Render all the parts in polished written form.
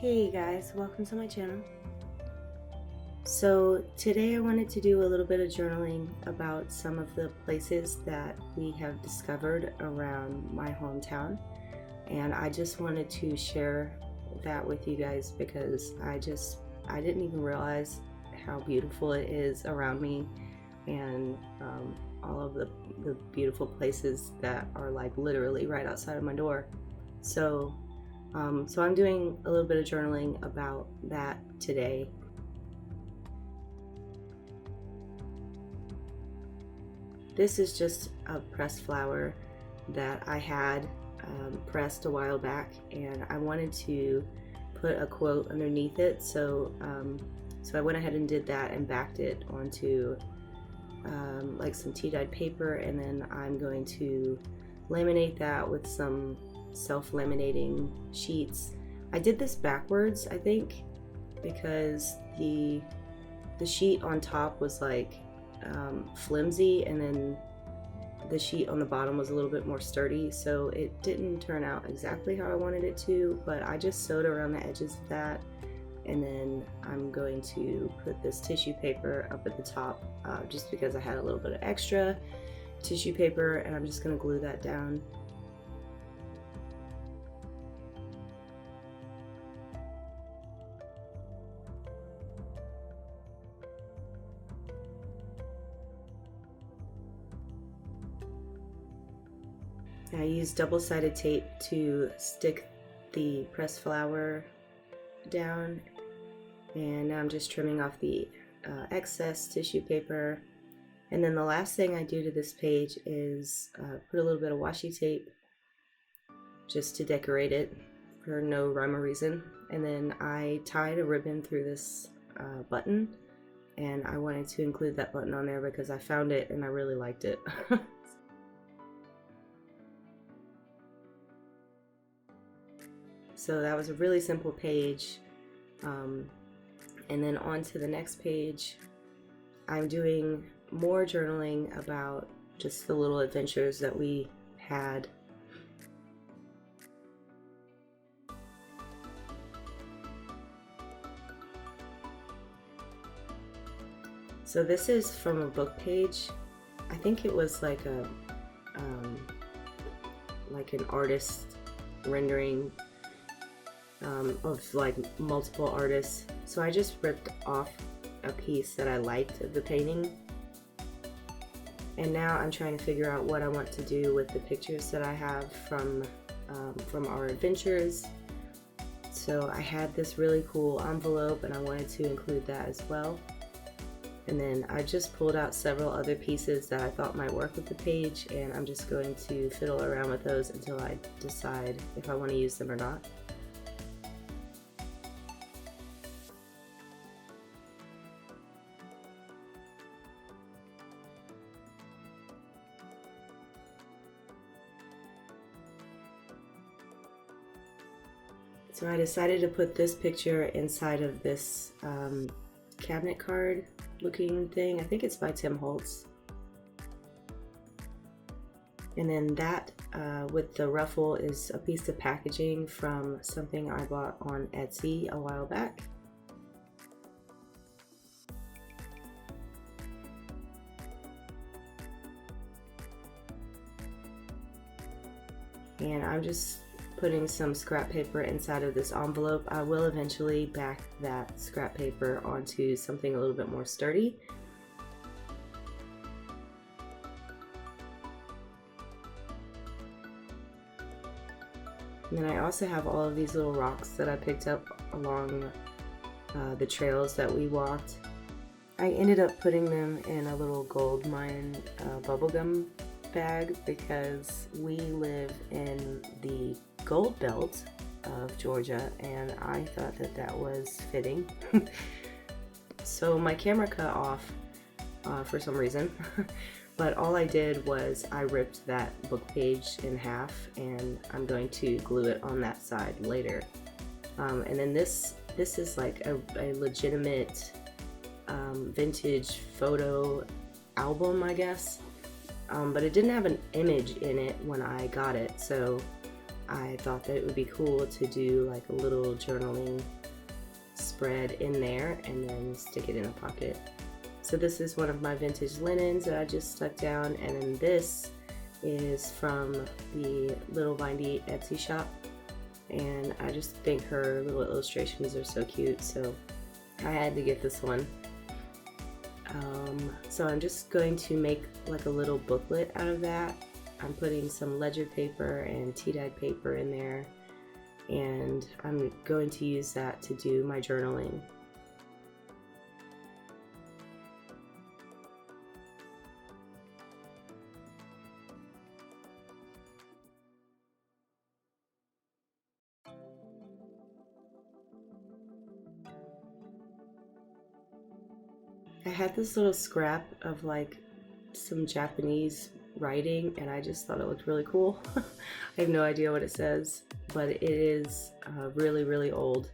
Hey guys, welcome to my channel. So today I wanted to do a little bit of journaling about some of the places that we have discovered around my hometown, and I just wanted to share that with you guys because I didn't even realize how beautiful it is around me, and all of the beautiful places that are like literally right outside of my door. So I'm doing a little bit of journaling about that today. This is just a pressed flower that I had pressed a while back, and I wanted to put a quote underneath it. So I went ahead and did that and backed it onto like some tea-dyed paper, and then I'm going to laminate that with some self-laminating sheets. I did this backwards, I think, because the sheet on top was like flimsy, and then the sheet on the bottom was a little bit more sturdy, so it didn't turn out exactly how I wanted it to, but I just sewed around the edges of that, and then I'm going to put this tissue paper up at the top just because I had a little bit of extra tissue paper, and I'm just going to glue that down. I used double-sided tape to stick the pressed flower down, and now I'm just trimming off the excess tissue paper. And then the last thing I do to this page is put a little bit of washi tape just to decorate it for no rhyme or reason. And then I tied a ribbon through this button, and I wanted to include that button on there because I found it and I really liked it. So that was a really simple page. And then on to the next page, I'm doing more journaling about just the little adventures that we had. So this is from a book page. I think it was like a like an artist rendering of like multiple artists. So I just ripped off a piece that I liked of the painting, and now I'm trying to figure out what I want to do with the pictures that I have from our adventures. So I had this really cool envelope, and I wanted to include that as well. And then I just pulled out several other pieces that I thought might work with the page, and I'm just going to fiddle around with those until I decide if I want to use them or not. So I decided to put this picture inside of this cabinet card looking thing. I think it's by Tim Holtz. And then that with the ruffle is a piece of packaging from something I bought on Etsy a while back. And I'm just putting some scrap paper inside of this envelope. I will eventually back that scrap paper onto something a little bit more sturdy. And then I also have all of these little rocks that I picked up along the trails that we walked. I ended up putting them in a little gold mine bubblegum bag because we live in the gold belt of Georgia, and I thought that that was fitting. So my camera cut off for some reason, but all I did was I ripped that book page in half, and I'm going to glue it on that side later. And then this is like a legitimate vintage photo album, I guess. But it didn't have an image in it when I got it, so I thought that it would be cool to do like a little journaling spread in there and then stick it in a pocket. So this is one of my vintage linens that I just stuck down, and then this is from the Little Vindy Etsy shop, and I just think her little illustrations are so cute, so I had to get this one. So I'm just going to make like a little booklet out of that. I'm putting some ledger paper and tea-dyed paper in there, and I'm going to use that to do my journaling. I had this little scrap of like some Japanese writing, and I just thought it looked really cool. I have no idea what it says, but it is really old,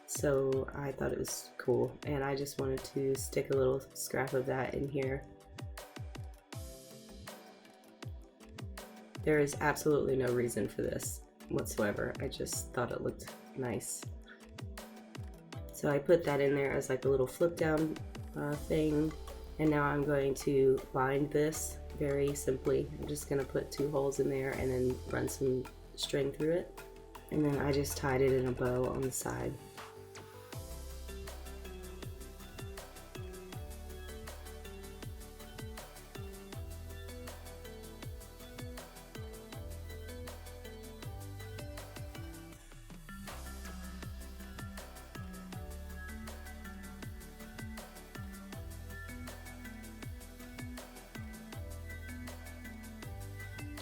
so I thought it was cool, and I just wanted to stick a little scrap of that in here. There is absolutely no reason for this whatsoever. I just thought it looked nice. So I put that in there as like a little flip down thing, and now I'm going to bind this very simply. I'm just going to put 2 holes in there and then run some string through it, and then I just tied it in a bow on the side.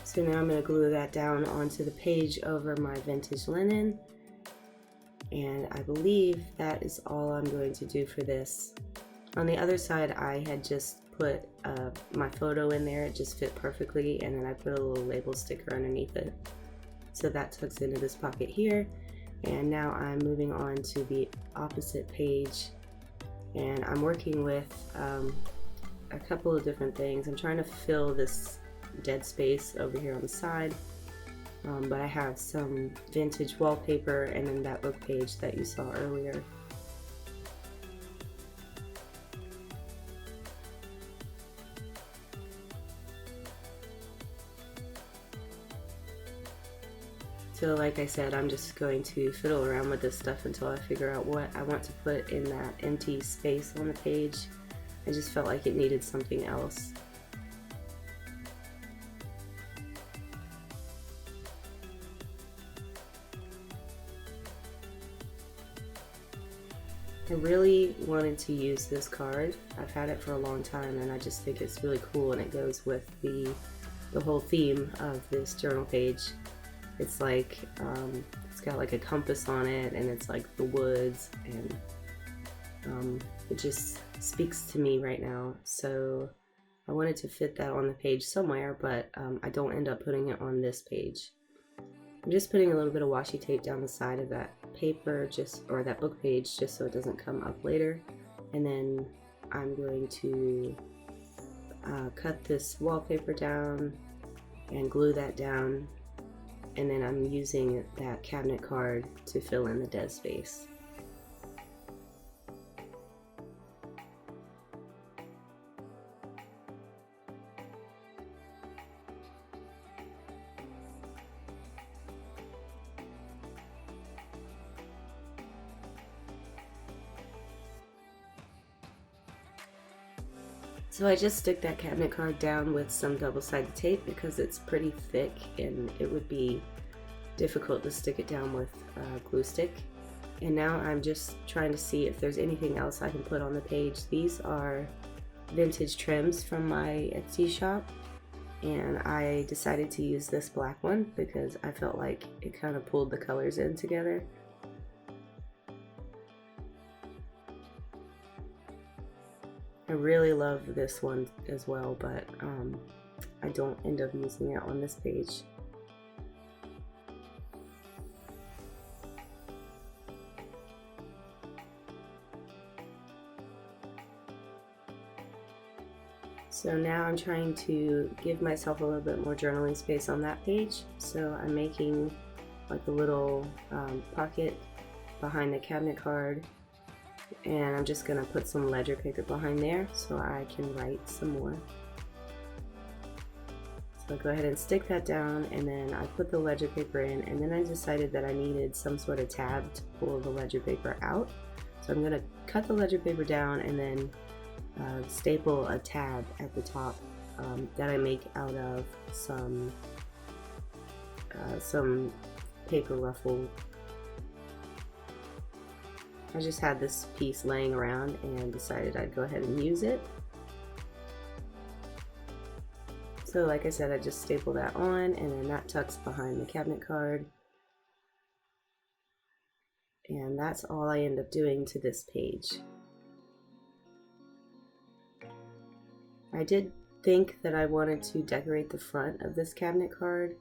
So now I'm going to glue that down onto the page over my vintage linen, and I believe that is all I'm going to do for this. On the other side, I had just put my photo in there. It just fit perfectly, and then I put a little label sticker underneath it. So that tucks into this pocket here, and now I'm moving on to the opposite page, and I'm working with a couple of different things. I'm trying to fill this dead space over here on the side, but I have some vintage wallpaper and then that book page that you saw earlier. So like I said, I'm just going to fiddle around with this stuff until I figure out what I want to put in that empty space on the page. I just felt like it needed something else. I really wanted to use this card. I've had it for a long time, and I just think it's really cool, and it goes with the whole theme of this journal page. It's like it's got like a compass on it, and it's like the woods, and it just speaks to me right now. So I wanted to fit that on the page somewhere, but I don't end up putting it on this page. I'm just putting a little bit of washi tape down the side of that paper, or that book page, just so it doesn't come up later. And then I'm going to cut this wallpaper down and glue that down, and then I'm using that cabinet card to fill in the dead space. So I just stick that cabinet card down with some double-sided tape because it's pretty thick and it would be difficult to stick it down with a glue stick. And now I'm just trying to see if there's anything else I can put on the page. These are vintage trims from my Etsy shop, and I decided to use this black one because I felt like it kind of pulled the colors in together. I really love this one as well, but I don't end up using it on this page. So now I'm trying to give myself a little bit more journaling space on that page. So I'm making like a little pocket behind the cabinet card, and I'm just gonna put some ledger paper behind there so I can write some more. So I'll go ahead and stick that down, and then I put the ledger paper in, and then I decided that I needed some sort of tab to pull the ledger paper out. So I'm gonna cut the ledger paper down and then staple a tab at the top that I make out of some paper ruffle. I just had this piece laying around and decided I'd go ahead and use it. So like I said, I just staple that on, and then that tucks behind the cabinet card. And that's all I end up doing to this page. I did think that I wanted to decorate the front of this cabinet card,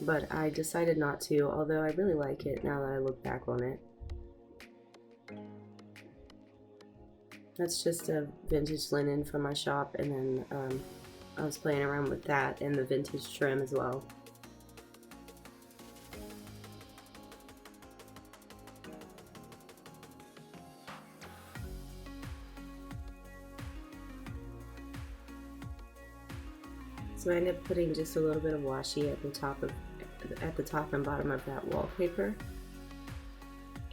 but I decided not to, although I really like it now that I look back on it. That's just a vintage linen from my shop, and then I was playing around with that and the vintage trim as well. So I ended up putting just a little bit of washi at the top and bottom of that wallpaper,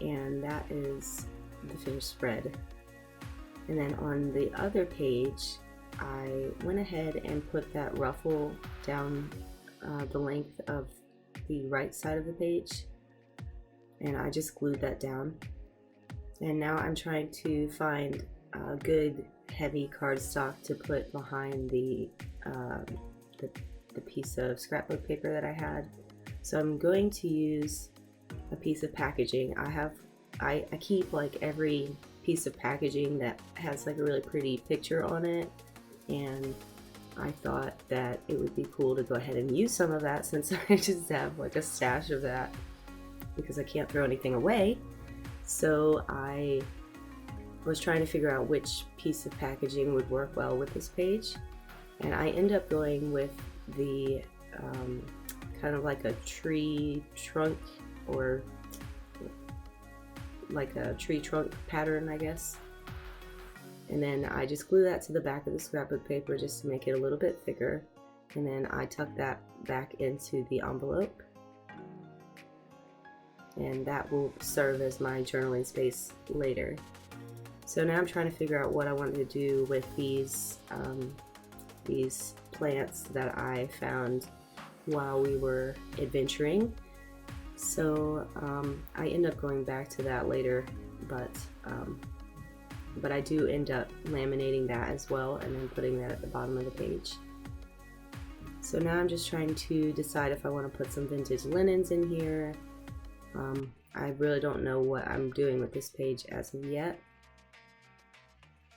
and that is the finished spread. And then on the other page, I went ahead and put that ruffle down the length of the right side of the page, and I just glued that down. And now I'm trying to find a good heavy cardstock to put behind the piece of scrapbook paper that I had. So I'm going to use a piece of packaging. I keep like every piece of packaging that has like a really pretty picture on it, and I thought that it would be cool to go ahead and use some of that since I just have like a stash of that because I can't throw anything away. So I was trying to figure out which piece of packaging would work well with this page, and I end up going with the kind of like a tree trunk, or like a tree trunk pattern, I guess. And then I just glue that to the back of the scrapbook paper just to make it a little bit thicker, and then I tuck that back into the envelope, and that will serve as my journaling space later. So now I'm trying to figure out what I want to do with these plants that I found while we were adventuring. So I end up going back to that later, but I do end up laminating that as well and then putting that at the bottom of the page. So now I'm just trying to decide if I want to put some vintage linens in here. I really don't know what I'm doing with this page as of yet.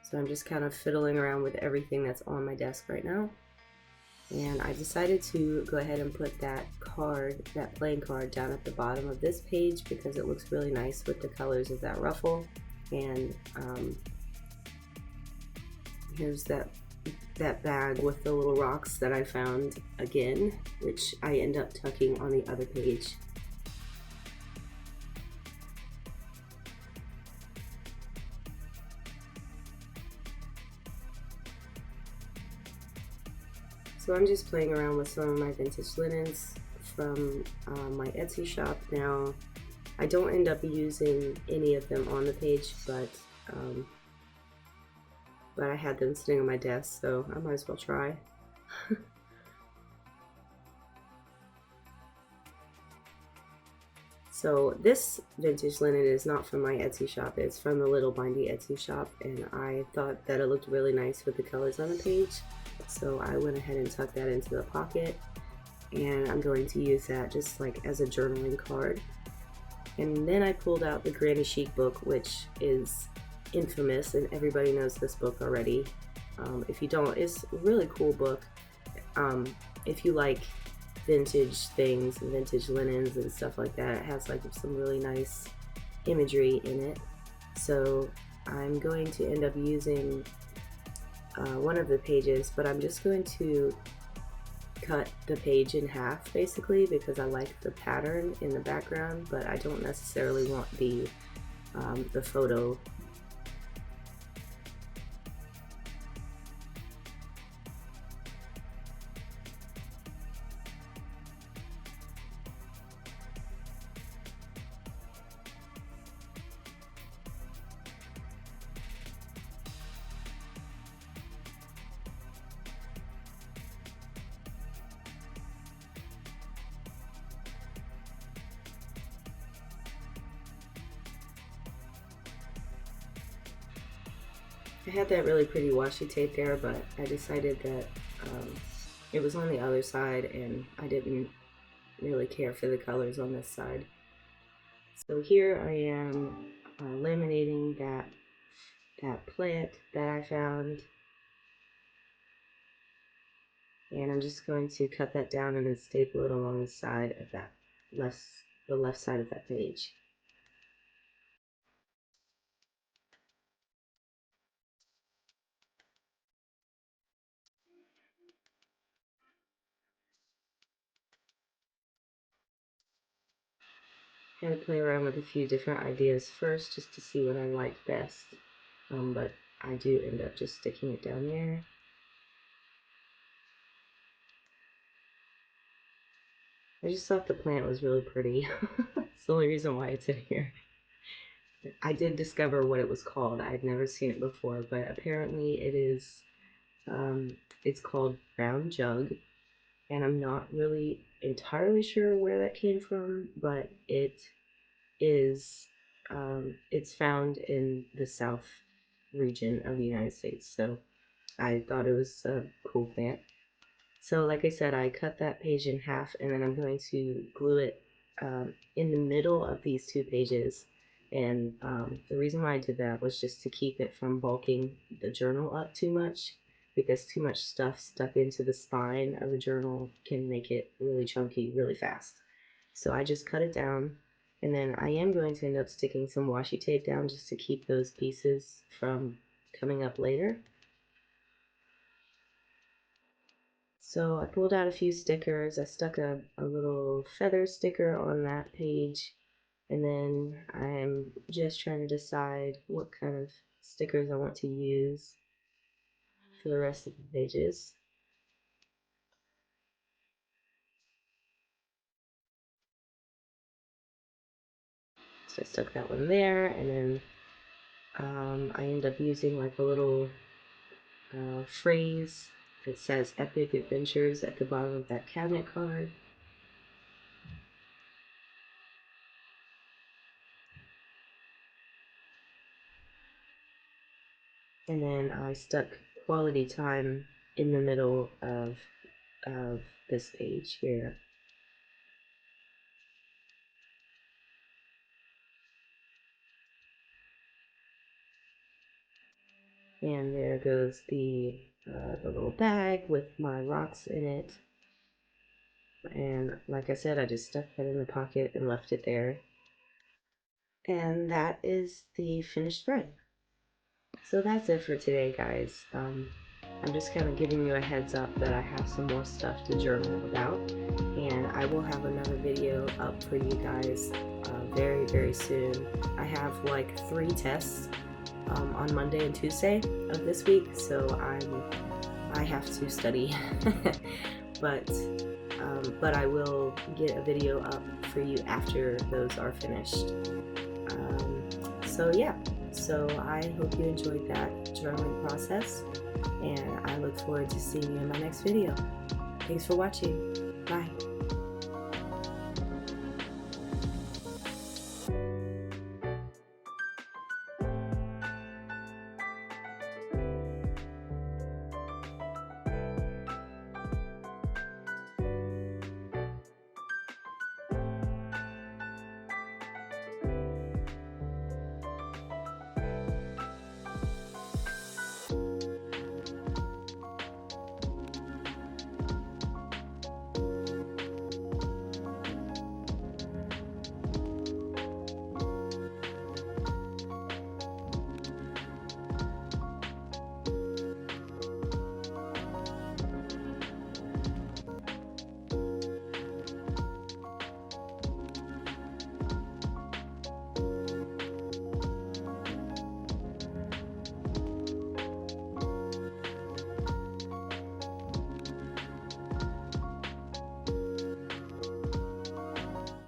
So I'm just kind of fiddling around with everything that's on my desk right now. And I decided to go ahead and put that card, that playing card, down at the bottom of this page because it looks really nice with the colors of that ruffle. And here's that bag with the little rocks that I found again, which I end up tucking on the other page. So I'm just playing around with some of my vintage linens from my Etsy shop. Now, I don't end up using any of them on the page, but I had them sitting on my desk, so I might as well try. So this vintage linen is not from my Etsy shop, it's from the Little Bindy Etsy shop, and I thought that it looked really nice with the colors on the page. So I went ahead and tucked that into the pocket, and I'm going to use that just like as a journaling card. And then I pulled out the Granny Chic book, which is infamous, and everybody knows this book already. If you don't, it's a really cool book. If you like vintage things and vintage linens and stuff like that, it has like some really nice imagery in it. So I'm going to end up using one of the pages, but I'm just going to cut the page in half basically because I like the pattern in the background, but I don't necessarily want the photo. I had that really pretty washi tape there, but I decided that it was on the other side and I didn't really care for the colors on this side. So here I am laminating that plant that I found, and I'm just going to cut that down and then staple it along the side of that the left side of that page. I had to play around with a few different ideas first just to see what I like best, but I do end up just sticking it down there. I just thought the plant was really pretty. It's the only reason why it's in here. I did discover what it was called. I had never seen it before, but apparently it is, it's called brown jug, and I'm not really entirely sure where that came from, but it is, it's found in the South region of the United States, so I thought it was a cool plant. So like I said, I cut that page in half, and then I'm going to glue it in the middle of these two pages. And the reason why I did that was just to keep it from bulking the journal up too much, because too much stuff stuck into the spine of the journal can make it really chunky really fast. So I just cut it down, and then I am going to end up sticking some washi tape down just to keep those pieces from coming up later. So I pulled out a few stickers. I stuck a little feather sticker on that page, and then I'm just trying to decide what kind of stickers I want to use for the rest of the pages. So I stuck that one there, and then I end up using like a little phrase that says Epic Adventures at the bottom of that cabinet card. And then I stuck quality time in the middle of this page here. And there goes the little bag with my rocks in it. And like I said, I just stuck that in the pocket and left it there. And that is the finished spread. So that's it for today, guys. I'm just kind of giving you a heads up that I have some more stuff to journal about, and I will have another video up for you guys very, very soon. I have like 3 tests on Monday and Tuesday of this week, so I have to study, but I will get a video up for you after those are finished. So yeah. So I hope you enjoyed that journaling process, and I look forward to seeing you in my next video. Thanks for watching. Bye.